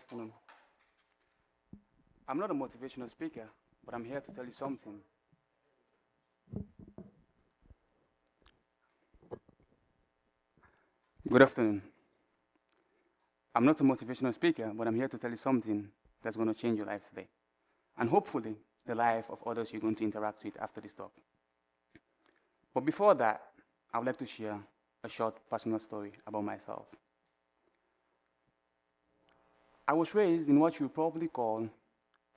afternoon. I'm not a motivational speaker, but I'm here to tell you something. Good afternoon. I'm not a motivational speaker, but I'm here to tell you something that's going to change your life today. And hopefully, the life of others you're going to interact with after this talk. But before that, I would like to share a short personal story about myself. I was raised in what you probably call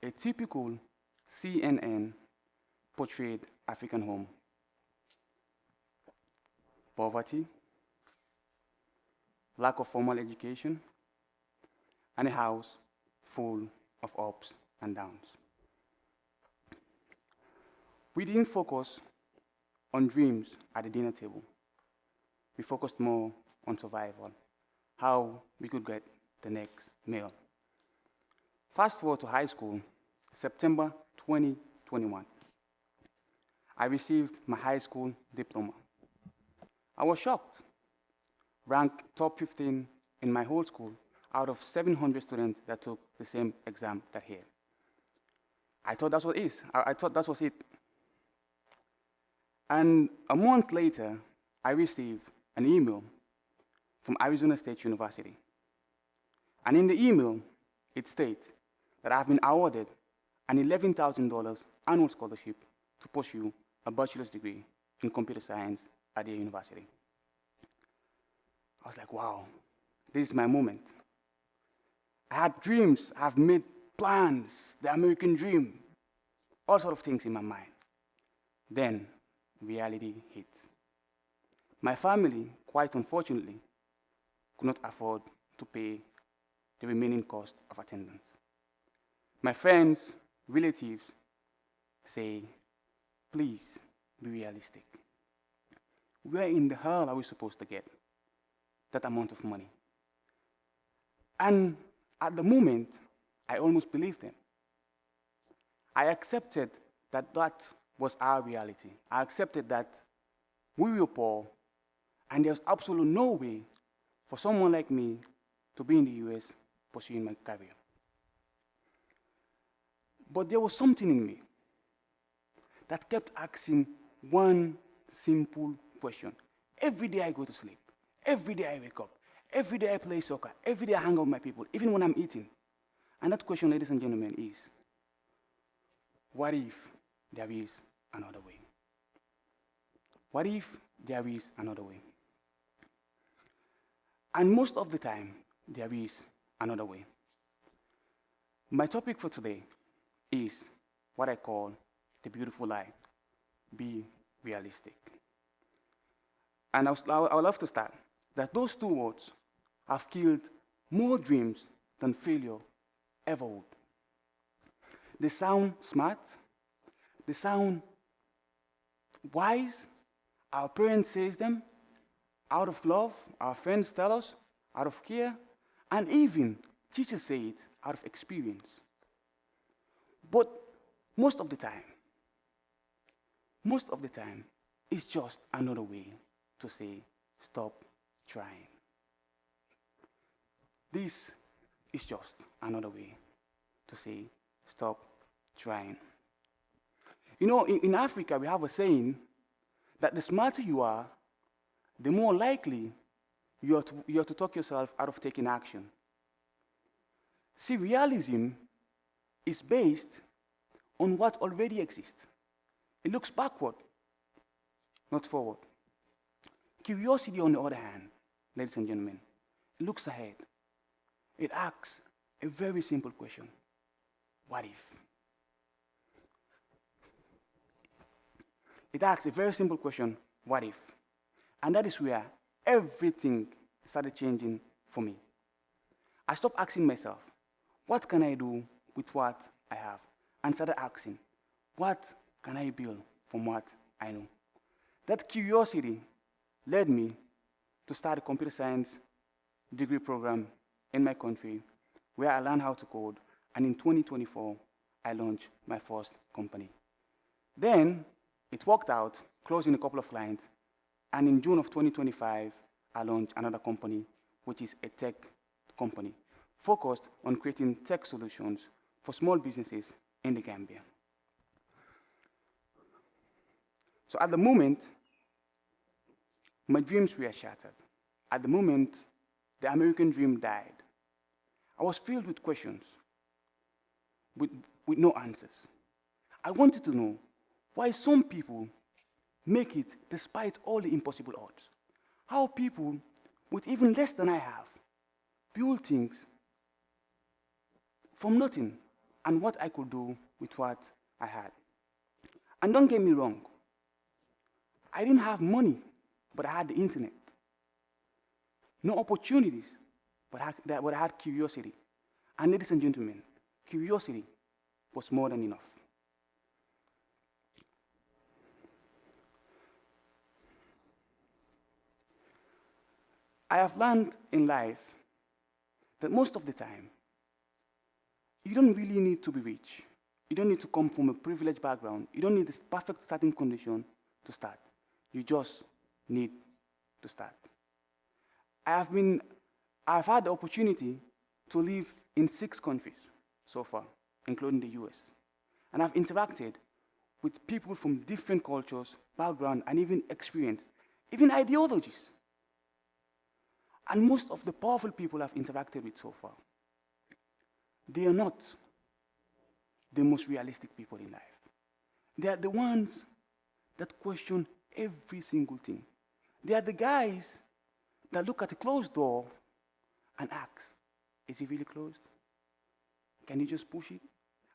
a typical CNN portrayed African home. Poverty, lack of formal education, and a house full of ups and downs. We didn't focus on dreams at the dinner table. We focused more on survival, how we could get the next meal. Fast forward to high school, September 2021. I received my high school diploma. I was shocked. Ranked top 15 in my whole school out of 700 students that took the same exam that year. I thought that's what it is. I thought that was it. And a month later, I received an email from Arizona State University. And in the email, it states that I've been awarded an $11,000 annual scholarship to pursue a bachelor's degree in computer science at the university. I was like, wow, this is my moment. I had dreams, I've made plans, the American dream, all sorts of things in my mind. Then reality hit. My family, quite unfortunately, could not afford to pay the remaining cost of attendance. My friends, relatives say, please be realistic. Where in the hell are we supposed to get that amount of money? And at the moment, I almost believed them. I accepted that that was our reality. I accepted that we were poor, and there's absolutely no way for someone like me to be in the US pursuing my career. But there was something in me that kept asking one simple question. Every day I go to sleep, every day I wake up, every day I play soccer, every day I hang out with my people, even when I'm eating. And that question, ladies and gentlemen, is, what if there is another way? What if there is another way? And most of the time, there is another way. My topic for today is what I call the beautiful lie: be realistic. And I would love to start that those two words have killed more dreams than failure ever would. They sound smart, they sound wise, our parents say them, out of love, our friends tell us, out of care, and even teachers say it out of experience. But most of the time, it's just another way to say, stop trying. This is just another way to say, stop trying. You know, in Africa, we have a saying that the smarter you are, the more likely you are to talk yourself out of taking action. See, realism is based on what already exists. It looks backward, not forward. Curiosity, on the other hand, ladies and gentlemen, it looks ahead. It asks a very simple question: what if? It asks a very simple question: what if? And that is where everything started changing for me. I stopped asking myself, what can I do with what I have? And started asking, what can I build from what I know? That curiosity led me to start a computer science degree program in my country, where I learned how to code, and in 2024, I launched my first company. Then, it worked out, closing a couple of clients, and in June of 2025, I launched another company, which is a tech company, focused on creating tech solutions for small businesses in the Gambia. So at the moment, my dreams were shattered. At the moment, the American dream died. I was filled with questions, with no answers. I wanted to know why some people make it despite all the impossible odds. How people with even less than I have build things from nothing, and what I could do with what I had. And don't get me wrong, I didn't have money, but I had the internet. No opportunities, but I had curiosity. And ladies and gentlemen, curiosity was more than enough. I have learned in life that most of the time, you don't really need to be rich. You don't need to come from a privileged background. You don't need this perfect starting condition to start. You just need to start. I've had the opportunity to live in 6 countries so far, including the US. And I've interacted with people from different cultures, background, and even experience, even ideologies. And most of the powerful people I've interacted with so far, they are not the most realistic people in life. They are the ones that question every single thing. They are the guys that look at a closed door and ask, is it really closed? Can you just push it?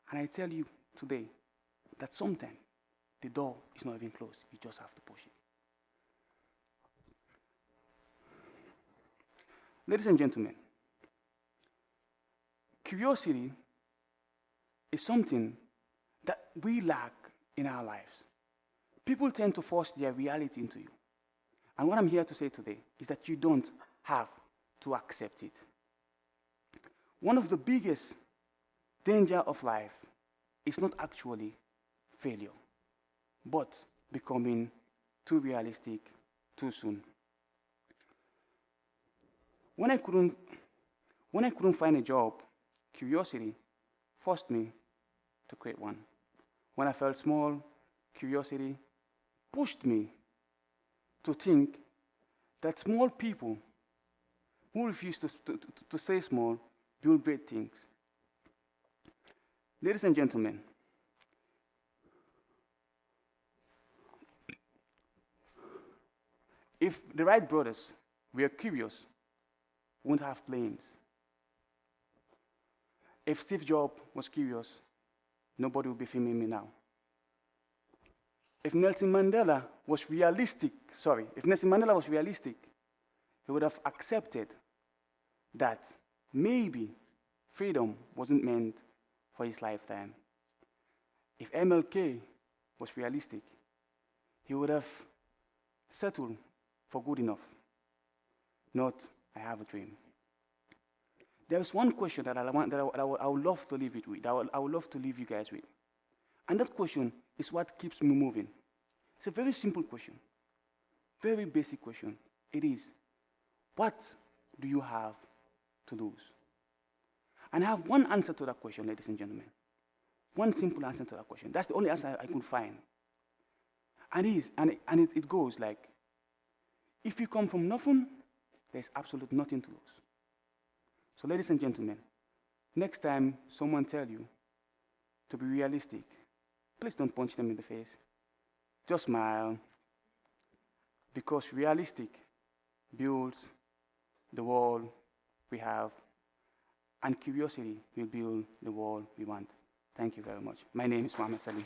And I tell you today that sometimes the door is not even closed. You just have to push it. Ladies and gentlemen, curiosity is something that we lack in our lives. People tend to force their reality into you. And what I'm here to say today is that you don't have to accept it. One of the biggest danger of life is not actually failure, but becoming too realistic too soon. When I couldn't find a job, curiosity forced me to create one. When I felt small, curiosity pushed me to think that small people who refuse to stay small build great things. Ladies and gentlemen, if the Wright brothers were curious, we wouldn't have planes. If Steve Jobs was curious, nobody would be filming me now. If Nelson Mandela was realistic, he would have accepted that maybe freedom wasn't meant for his lifetime. If MLK was realistic, he would have settled for good enough, not I have a dream. There is one question that I would love to leave it with, I would love to leave you guys with. And that question is what keeps me moving. It's a very simple question, very basic question. It is, what do you have to lose? And I have one answer to that question, ladies and gentlemen. One simple answer to that question. That's the only answer I could find. And it goes like, if you come from nothing, there's absolutely nothing to lose. So ladies and gentlemen, next time someone tells you to be realistic, please don't punch them in the face. Just smile, because realistic builds the world we have, and curiosity will build the world we want. Thank you very much. My name is Muhammed Salim.